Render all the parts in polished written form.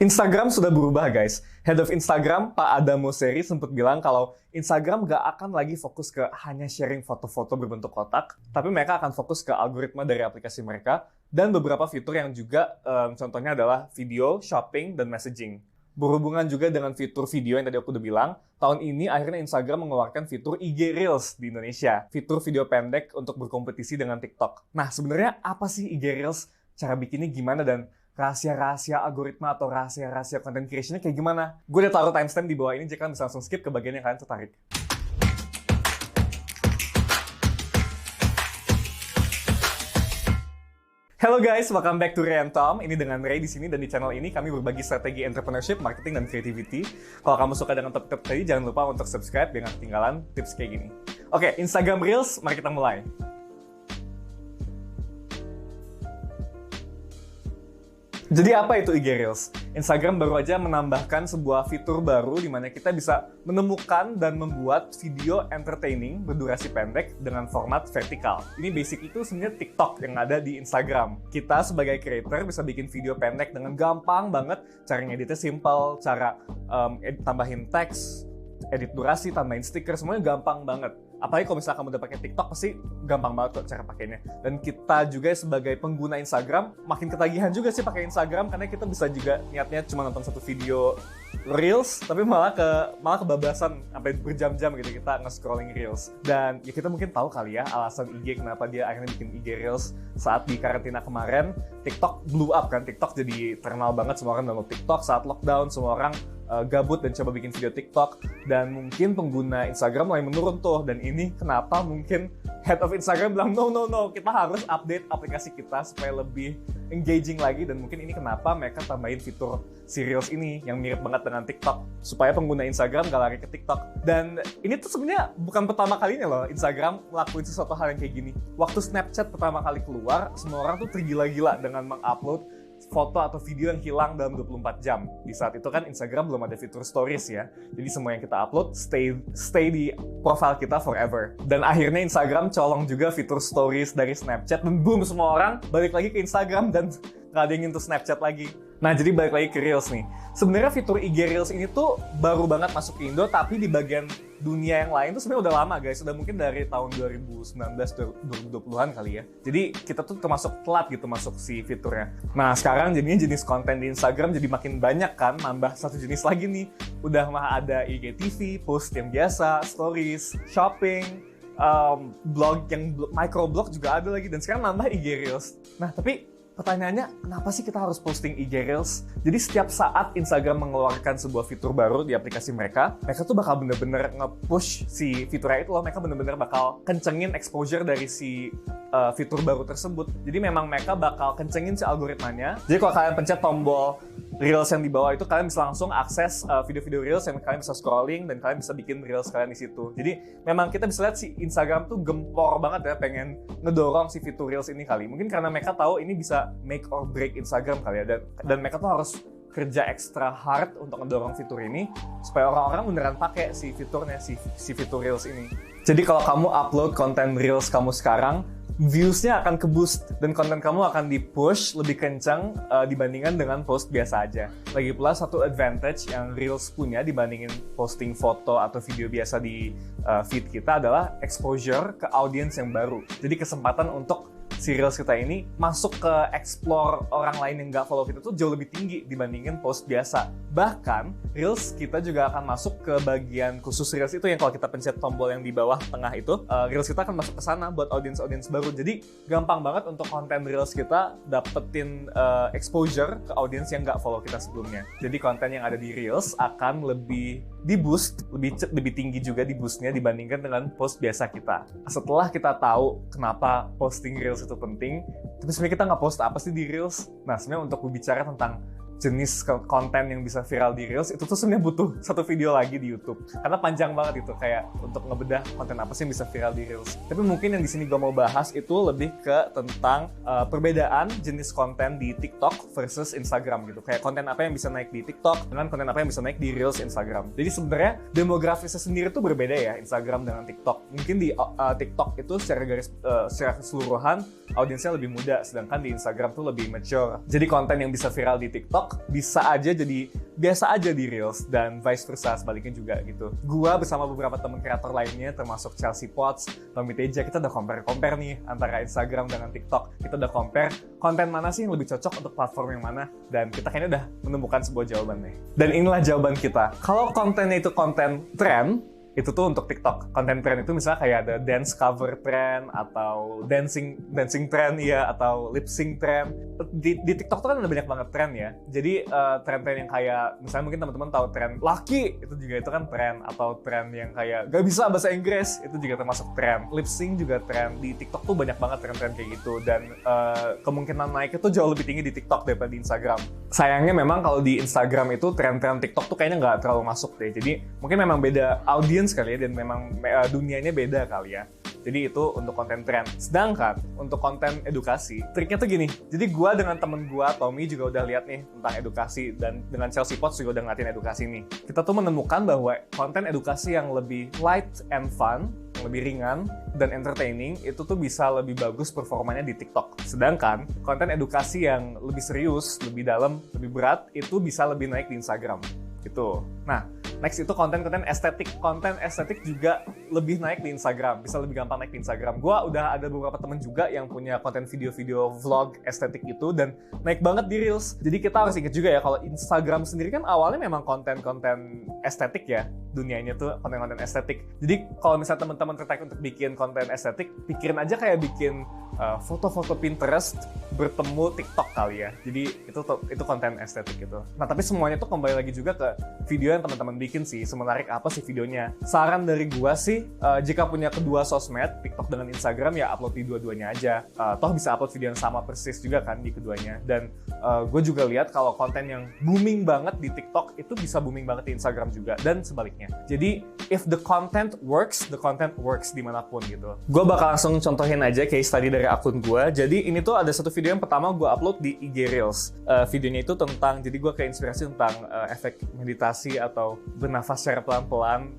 Instagram sudah berubah, guys. Head of Instagram, Pak Adam Mosseri, sempat bilang kalau Instagram gak akan lagi fokus ke hanya sharing foto-foto berbentuk kotak, tapi mereka akan fokus ke algoritma dari aplikasi mereka, dan beberapa fitur yang juga, contohnya adalah video, shopping, dan messaging. Berhubungan juga dengan fitur video yang tadi aku udah bilang, tahun ini akhirnya Instagram mengeluarkan fitur IG Reels di Indonesia. Fitur video pendek untuk berkompetisi dengan TikTok. Nah, sebenarnya apa sih IG Reels? Cara bikinnya gimana dan rahasia-rahasia algoritma atau rahasia-rahasia content creation-nya kayak gimana? Gue udah taruh timestamp di bawah ini, jadi kalian bisa langsung skip ke bagian yang kalian tertarik. Hello guys, welcome back to Ray and Tom. Ini dengan Ray di sini, dan di channel ini kami berbagi strategi entrepreneurship, marketing, dan creativity. Kalau kamu suka dengan topik-topik tadi, jangan lupa untuk subscribe biar nggak ketinggalan tips kayak gini. Oke, Instagram Reels, mari kita mulai. Jadi apa itu IG Reels? Instagram baru aja menambahkan sebuah fitur baru di mana kita bisa menemukan dan membuat video entertaining berdurasi pendek dengan format vertikal. Ini basic itu sebenarnya TikTok yang ada di Instagram. Kita sebagai creator bisa bikin video pendek dengan gampang banget. Cara ngeditnya simple, cara tambahin teks, edit durasi, tambahin stiker, semuanya gampang banget. Apalagi kalau misalnya kamu udah pakai TikTok, pasti gampang banget kok cara pakainya. Dan kita juga sebagai pengguna Instagram, makin ketagihan juga sih pakai Instagram, karena kita bisa juga niatnya cuma nonton satu video Reels, tapi malah kebablasan sampai berjam-jam gitu kita nge-scrolling Reels. Dan ya kita mungkin tahu kali ya alasan IG kenapa dia akhirnya bikin IG Reels saat di karantina kemarin. TikTok blew up kan, TikTok jadi terkenal banget, semua orang download TikTok saat lockdown, semua orang gabut dan coba bikin video TikTok, dan mungkin pengguna Instagram mulai menurun tuh. Dan ini kenapa mungkin head of Instagram bilang no, kita harus update aplikasi kita supaya lebih engaging lagi, dan mungkin ini kenapa mereka tambahin fitur si Reels ini yang mirip banget dengan TikTok supaya pengguna Instagram gak lari ke TikTok. Dan ini tuh sebenarnya bukan pertama kalinya loh Instagram ngelakuin sesuatu hal yang kayak gini. Waktu Snapchat pertama kali keluar, semua orang tuh tergila-gila dengan mengupload foto atau video yang hilang dalam 24 jam. Di saat itu kan Instagram belum ada fitur stories ya. Jadi semua yang kita upload stay di profile kita forever. Dan akhirnya Instagram colong juga fitur stories dari Snapchat, dan boom, semua orang balik lagi ke Instagram dan nggak ada yang nyentuh Snapchat lagi. Nah, jadi balik lagi ke Reels nih. Sebenarnya fitur IG Reels ini tuh baru banget masuk ke Indo, tapi di bagian dunia yang lain tuh sebenarnya udah lama guys. Udah mungkin dari tahun 2019-2020an kali ya. Jadi kita tuh termasuk telat gitu masuk si fiturnya. Nah, sekarang jadinya jenis konten di Instagram jadi makin banyak kan, nambah satu jenis lagi nih. Udah mah ada IGTV, post yang biasa, stories, shopping, blog yang microblog juga ada lagi, dan sekarang nambah IG Reels. Nah, tapi pertanyaannya, kenapa sih kita harus posting IG Reels? Jadi setiap saat Instagram mengeluarkan sebuah fitur baru di aplikasi mereka tuh bakal bener-bener nge-push si fiturnya itu loh. Mereka bener-bener bakal kencengin exposure dari si fitur baru tersebut. Jadi memang mereka bakal kencengin si algoritmanya. Jadi kalau kalian pencet tombol Reels yang di bawah itu, kalian bisa langsung akses video-video Reels yang kalian bisa scrolling, dan kalian bisa bikin Reels kalian di situ. Jadi memang kita bisa lihat si Instagram tuh gempor banget ya pengen ngedorong si fitur Reels ini kali. Mungkin karena mereka tahu ini bisa make or break Instagram kali ya, dan mereka tuh harus kerja extra hard untuk ngedorong fitur ini supaya orang-orang beneran pakai si fiturnya, si fitur Reels ini. Jadi kalau kamu upload konten Reels kamu sekarang, views-nya akan ke-boost dan konten kamu akan di-push lebih kencang dibandingkan dengan post biasa aja. Lagi pula satu advantage yang Reels punya dibandingin posting foto atau video biasa di feed kita adalah exposure ke audience yang baru. Jadi kesempatan untuk si Reels kita ini masuk ke explore orang lain yang nggak follow kita tuh jauh lebih tinggi dibandingin post biasa. Bahkan Reels kita juga akan masuk ke bagian khusus Reels itu yang kalau kita pencet tombol yang di bawah tengah itu, Reels kita akan masuk ke sana buat audience baru. Jadi gampang banget untuk konten Reels kita dapetin exposure ke audience yang nggak follow kita sebelumnya. Jadi konten yang ada di Reels akan lebih di-boost, lebih tinggi juga di boostnya dibandingkan dengan post biasa kita. Setelah kita tahu kenapa posting Reels itu penting, tapi sebenarnya kita nggak post apa sih di Reels? Nah, sebenarnya untuk berbicara tentang jenis konten yang bisa viral di Reels itu tuh sebenarnya butuh satu video lagi di YouTube, karena panjang banget itu kayak untuk ngebedah konten apa sih yang bisa viral di Reels. Tapi mungkin yang di sini gue mau bahas itu lebih ke tentang perbedaan jenis konten di TikTok versus Instagram gitu. Kayak konten apa yang bisa naik di TikTok dengan konten apa yang bisa naik di Reels Instagram. Jadi sebenarnya demografisnya sendiri tuh berbeda ya, Instagram dengan TikTok. Mungkin di TikTok itu secara keseluruhan audiensnya lebih muda, sedangkan di Instagram tuh lebih mature. Jadi konten yang bisa viral di TikTok TikTok bisa aja jadi biasa aja di Reels, dan vice versa sebaliknya juga gitu. Gua bersama beberapa teman kreator lainnya termasuk Chelsea Potts, Tommy Teja, kita udah compare nih antara Instagram dengan TikTok. Kita udah compare konten mana sih yang lebih cocok untuk platform yang mana, dan kita kayaknya udah menemukan sebuah jawaban nih. Dan inilah jawaban kita. Kalau kontennya itu konten tren, itu tuh untuk TikTok. Konten tren itu misalnya kayak ada dance cover trend, atau dancing trend ya, atau lip sync trend. Di TikTok tuh kan ada banyak banget tren ya. Jadi tren-tren yang kayak misalnya mungkin teman-teman tahu tren laki, itu juga itu kan tren, atau tren yang kayak gak bisa bahasa Inggris, itu juga termasuk tren. Lip sync juga tren. Di TikTok tuh banyak banget tren-tren kayak gitu, dan kemungkinan naik itu jauh lebih tinggi di TikTok daripada di Instagram. Sayangnya memang kalau di Instagram itu tren-tren TikTok tuh kayaknya nggak terlalu masuk deh. Jadi mungkin memang beda audience kali ya, dan memang dunianya beda kali ya. Jadi itu untuk konten tren. Sedangkan untuk konten edukasi, triknya tuh gini. Jadi gua dengan temen gua, Tommy, juga udah lihat nih tentang edukasi, dan dengan Chelsea Potts juga udah ngeliatin edukasi nih. Kita tuh menemukan bahwa konten edukasi yang lebih light and fun, yang lebih ringan dan entertaining, itu tuh bisa lebih bagus performanya di TikTok. Sedangkan konten edukasi yang lebih serius, lebih dalam, lebih berat, itu bisa lebih naik di Instagram. Gitu. Nah, next itu konten-konten estetik. Konten estetik juga lebih naik di Instagram, bisa lebih gampang naik di Instagram. Gua udah ada beberapa temen juga yang punya konten video-video vlog estetik itu, dan naik banget di Reels. Jadi kita harus ingat juga ya, kalau Instagram sendiri kan awalnya memang konten-konten estetik ya, dunianya tuh konten-konten estetik. Jadi kalau misalnya teman-teman tertarik untuk bikin konten estetik, pikirin aja kayak bikin foto-foto Pinterest bertemu TikTok kali ya. Jadi itu konten estetik gitu. Nah, tapi semuanya tuh kembali lagi juga ke video yang teman-teman bikin sih. Semenarik apa sih videonya? Saran dari gua sih, jika punya kedua sosmed, TikTok dengan Instagram, ya upload di dua-duanya aja. Toh bisa upload video yang sama persis juga kan di keduanya. Dan gue juga lihat kalau konten yang booming banget di TikTok itu bisa booming banget di Instagram juga, dan sebaliknya. Jadi if the content works dimanapun gitu. Gue bakal langsung contohin aja case study dari akun gue. Jadi ini tuh ada satu video yang pertama gue upload di IG Reels. Videonya itu tentang, jadi gue keinspirasi tentang efek meditasi atau bernafas secara pelan-pelan,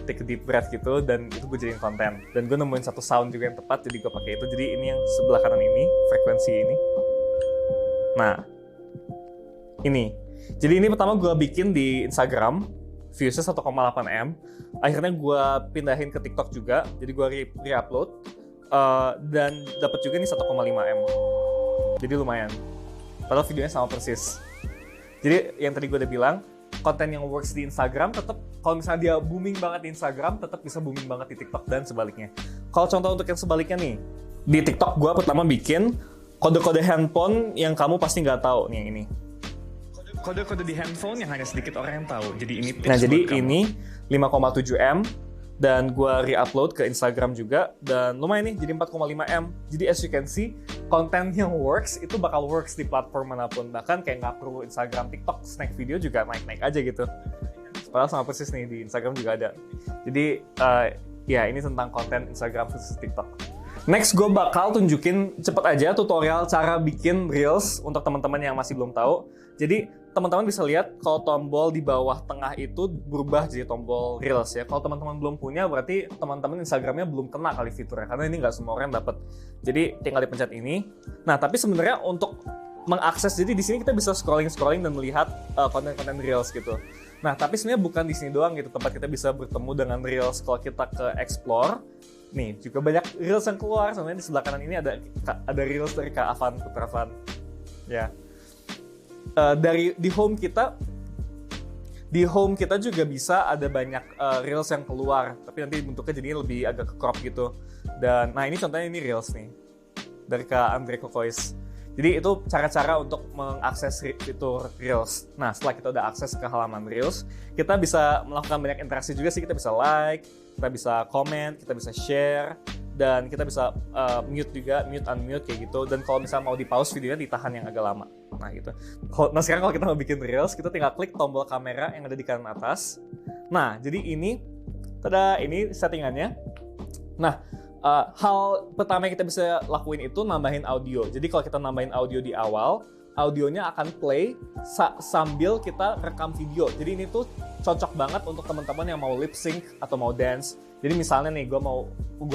take a deep breath gitu, dan itu gue jadiin konten. Dan gue nemuin satu sound juga yang tepat, jadi gue pakai itu. Jadi ini yang sebelah kanan ini, frekuensi ini. Nah, ini. Jadi ini pertama gue bikin di Instagram, viewsnya 1,8 M. Akhirnya gue pindahin ke TikTok juga, jadi gue re-upload. Dan dapat juga nih 1,5 M. Jadi lumayan. Padahal videonya sama persis. Jadi yang tadi gue udah bilang, konten yang works di Instagram tetap, kalau misalnya dia booming banget di Instagram, tetap bisa booming banget di TikTok, dan sebaliknya. Kalau contoh untuk yang sebaliknya nih, di TikTok gue pertama bikin kode-kode handphone yang kamu pasti nggak tahu nih, yang ini. Kode-kode di handphone yang hanya sedikit orang yang tahu. Jadi ini tips. Nah, jadi ini 5,7 M. Dan gue re-upload ke Instagram juga, dan lumayan nih, jadi 4,5 M. Jadi as you can see, konten yang works itu bakal works di platform manapun. Bahkan kayak nggak perlu Instagram, TikTok, snack video juga naik-naik aja gitu. Padahal sama persis nih, di Instagram juga ada. Jadi ya ini tentang konten Instagram versus TikTok. Next, gue bakal tunjukin cepet aja tutorial cara bikin Reels untuk teman-teman yang masih belum tahu. Jadi teman-teman bisa lihat kalau tombol di bawah tengah itu berubah jadi tombol Reels ya. Kalau teman-teman belum punya, berarti teman-teman Instagramnya belum kena kali fiturnya, karena ini nggak semua orang dapat. Jadi tinggal dipencet ini. Nah, tapi sebenarnya untuk mengakses, jadi di sini kita bisa scrolling dan melihat konten-konten Reels gitu. Nah, tapi sebenarnya bukan di sini doang gitu tempat kita bisa bertemu dengan Reels. Kalau kita ke Explore, nih juga banyak Reels yang keluar. Sebenarnya di sebelah kanan ini ada Reels dari Kak Avan Putravan. Ya. Dari di home kita juga bisa ada banyak Reels yang keluar, tapi nanti bentuknya jadinya lebih agak ke crop gitu. Dan nah, ini contohnya, ini Reels nih dari Kak Andre Kokois. Jadi itu cara-cara untuk mengakses fitur Reels. Nah, setelah kita udah akses ke halaman Reels, kita bisa melakukan banyak interaksi juga sih. Kita bisa like, kita bisa comment, kita bisa share, dan kita bisa mute juga, mute unmute kayak gitu. Dan kalau misalnya mau di pause videonya, ditahan yang agak lama. Nah gitu. Nah sekarang kalau kita mau bikin Reels, kita tinggal klik tombol kamera yang ada di kanan atas. Nah jadi ini, ini settingannya. Nah hal pertama yang kita bisa lakuin itu nambahin audio. Jadi kalau kita nambahin audio di awal, audionya akan play sambil kita rekam video. Jadi ini tuh cocok banget untuk teman-teman yang mau lip sync atau mau dance. Jadi misalnya nih, gue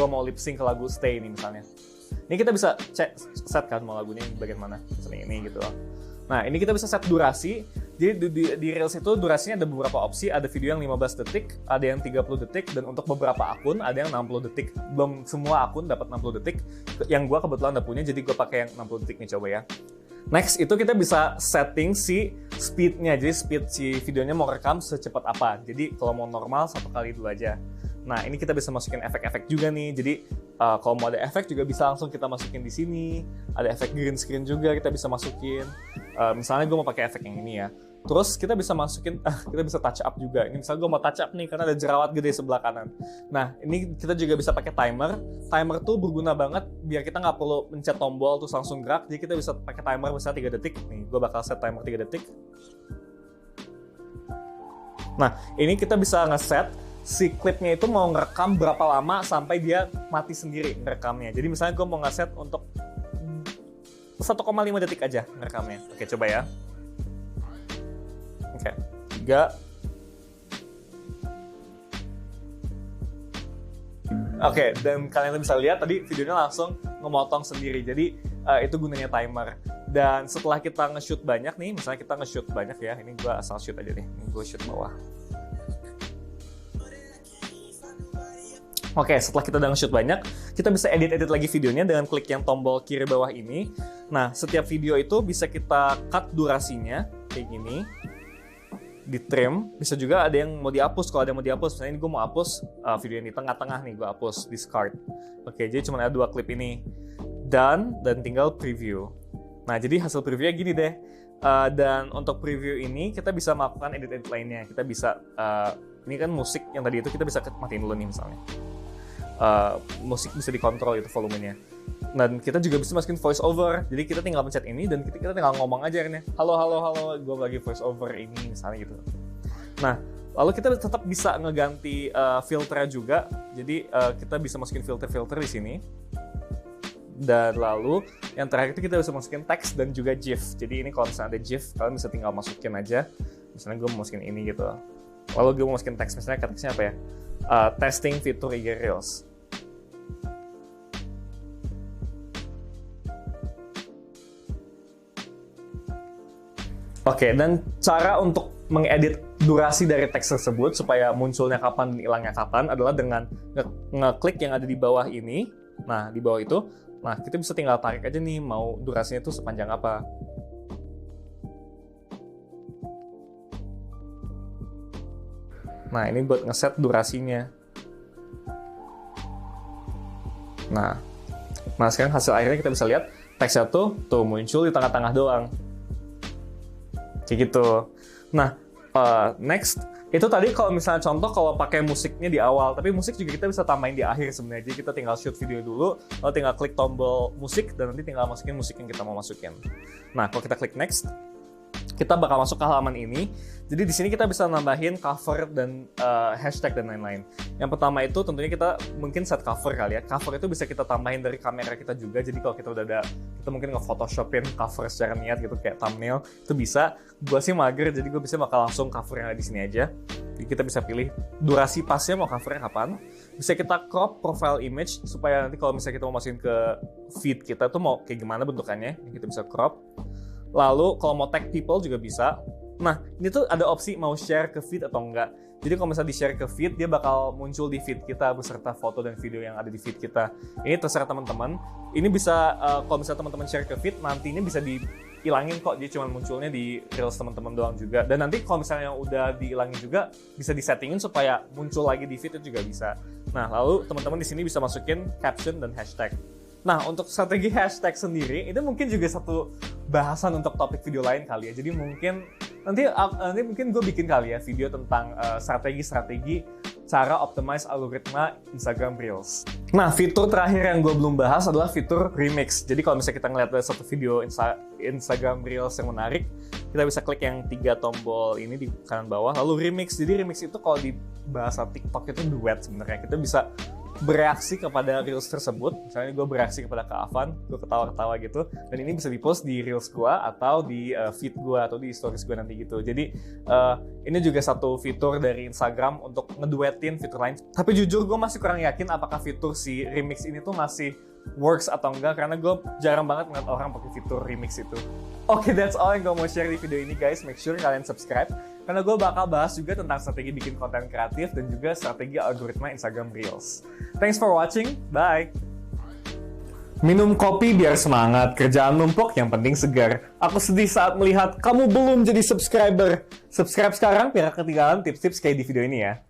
mau lip sync ke lagu Stay nih misalnya. Ini kita bisa set kan mau lagunya bagian mana, misalnya ini gitu. Nah, ini kita bisa set durasi. Jadi di Reels itu durasinya ada beberapa opsi. Ada video yang 15 detik, ada yang 30 detik, dan untuk beberapa akun ada yang 60 detik. Belum semua akun dapat 60 detik. Yang gue kebetulan udah punya, jadi gue pakai yang 60 detik nih, coba ya. Next, itu kita bisa setting si speed-nya. Jadi speed si videonya mau rekam secepat apa. Jadi kalau mau normal, 1 kali dulu aja. Nah, ini kita bisa masukin efek-efek juga nih. Jadi kalau mau ada efek juga bisa langsung kita masukin di sini. Ada efek green screen juga kita bisa masukin. Misalnya gue mau pakai efek yang ini ya. Terus kita bisa masukin, kita bisa touch up juga. Ini misalnya gue mau touch up nih karena ada jerawat gede sebelah kanan. Nah, ini kita juga bisa pakai timer. Timer tuh berguna banget biar kita nggak perlu mencet tombol terus langsung gerak. Jadi kita bisa pakai timer misalnya 3 detik. Nih, gue bakal set timer 3 detik. Nah, ini kita bisa ngeset si klipnya itu mau ngerekam berapa lama sampai dia mati sendiri ngerekamnya. Jadi misalnya gue mau ngeset untuk 1,5 detik aja ngerekamnya. Oke, coba ya. Oke, 3. Oke, dan kalian bisa lihat tadi videonya langsung ngemotong sendiri. Jadi itu gunanya timer. Dan setelah kita nge-shoot banyak nih, misalnya kita nge-shoot banyak ya. Ini gue asal shoot aja nih. Ini gue shoot bawah. Oke, setelah kita udah nge-shoot banyak, kita bisa edit-edit lagi videonya dengan klik yang tombol kiri bawah ini. Nah, setiap video itu bisa kita cut durasinya kayak gini. Di trim, bisa juga ada yang mau dihapus. Kalau ada yang mau dihapus, misalnya ini gue mau hapus video yang di tengah-tengah nih, gue hapus, discard. Oke, jadi cuma ada 2 klip ini. Dan tinggal preview. Nah, jadi hasil previewnya gini deh. Dan untuk preview ini, kita bisa melakukan edit-edit lainnya. Kita bisa, ini kan musik yang tadi itu kita bisa matiin dulu nih misalnya. Musik bisa dikontrol itu volumenya. Dan kita juga bisa masukin voice over. Jadi kita tinggal pencet ini dan kita tinggal ngomong aja kan ya. Halo, gue lagi voice over ini misalnya gitu. Nah, lalu kita tetap bisa ngeganti filternya juga. Jadi kita bisa masukin filter di sini. Dan lalu yang terakhir itu kita bisa masukin teks dan juga GIF. Jadi ini kalau misalnya ada GIF, kalian bisa tinggal masukin aja. Misalnya gue mau masukin ini gitu. Lalu gue mau masukin teks, misalnya teksnya apa ya? Testing fitur IG Reels. Oke, dan cara untuk mengedit durasi dari teks tersebut supaya munculnya kapan dan hilangnya kapan adalah dengan ngeklik yang ada di bawah ini. Nah, di bawah itu, nah kita bisa tinggal tarik aja nih mau durasinya itu sepanjang apa. Nah, ini buat ngeset durasinya. Nah, sekarang hasil akhirnya kita bisa lihat teksnya tuh muncul di tengah-tengah doang. Kayak gitu. Nah, next itu tadi kalau misalnya contoh kalau pakai musiknya di awal, tapi musik juga kita bisa tambahin di akhir sebenarnya. Jadi kita tinggal shoot video dulu, lalu tinggal klik tombol musik dan nanti tinggal masukin musik yang kita mau masukin. Nah, kalau kita klik next, kita bakal masuk ke halaman ini. Jadi di sini kita bisa nambahin cover dan hashtag dan lain-lain. Yang pertama itu tentunya kita mungkin set cover kali ya. Cover itu bisa kita tambahin dari kamera kita juga. Jadi kalau kita udah ada, kita mungkin nge-photoshopin cover secara niat gitu kayak thumbnail, itu bisa. Gua sih mager, jadi gue bisa bakal langsung cover yang ada di sini aja. Jadi kita bisa pilih durasi pasnya mau covernya kapan. Bisa kita crop profile image supaya nanti kalau misalnya kita mau masukin ke feed kita tuh mau kayak gimana bentukannya, kita bisa crop. Lalu kalau mau tag people juga bisa. Nah, ini tuh ada opsi mau share ke feed atau enggak. Jadi kalau misalnya di-share ke feed, dia bakal muncul di feed kita beserta foto dan video yang ada di feed kita. Ini terserah teman-teman. Ini bisa, kalau misalnya teman-teman share ke feed, nantinya bisa dihilangin kok. Dia cuma munculnya di Reels teman-teman doang juga. Dan nanti kalau misalnya yang udah dihilangin juga, bisa disettingin supaya muncul lagi di feed itu juga bisa. Nah, lalu teman-teman di sini bisa masukin caption dan hashtag. Nah, untuk strategi hashtag sendiri, itu mungkin juga satu bahasan untuk topik video lain kali ya. Jadi mungkin nanti mungkin gue bikin kali ya video tentang strategi-strategi cara optimize algoritma Instagram Reels. Nah, fitur terakhir yang gue belum bahas adalah fitur remix. Jadi kalau misalnya kita ngeliat ada satu video Instagram Reels yang menarik, kita bisa klik yang 3 tombol ini di kanan bawah, lalu remix. Jadi remix itu kalau di bahasa TikTok itu duet sebenarnya. Kita bisa bereaksi kepada Reels tersebut. Misalnya gue bereaksi kepada Kak Afan, gue ketawa-ketawa gitu, dan ini bisa di-post di Reels gue atau di feed gue atau di stories gue nanti gitu. Jadi ini juga satu fitur dari Instagram untuk ngeduetin fitur lain. Tapi jujur gue masih kurang yakin apakah fitur si remix ini tuh masih works atau enggak, karena gue jarang banget ngeliat orang pakai fitur remix itu. Oke, that's all yang gue mau share di video ini guys. Make sure kalian subscribe, karena gue bakal bahas juga tentang strategi bikin konten kreatif dan juga strategi algoritma Instagram Reels. Thanks for watching, bye! Minum kopi biar semangat, kerjaan numpuk yang penting segar. Aku sedih saat melihat kamu belum jadi subscriber. Subscribe sekarang biar ketinggalan tips-tips kayak di video ini ya.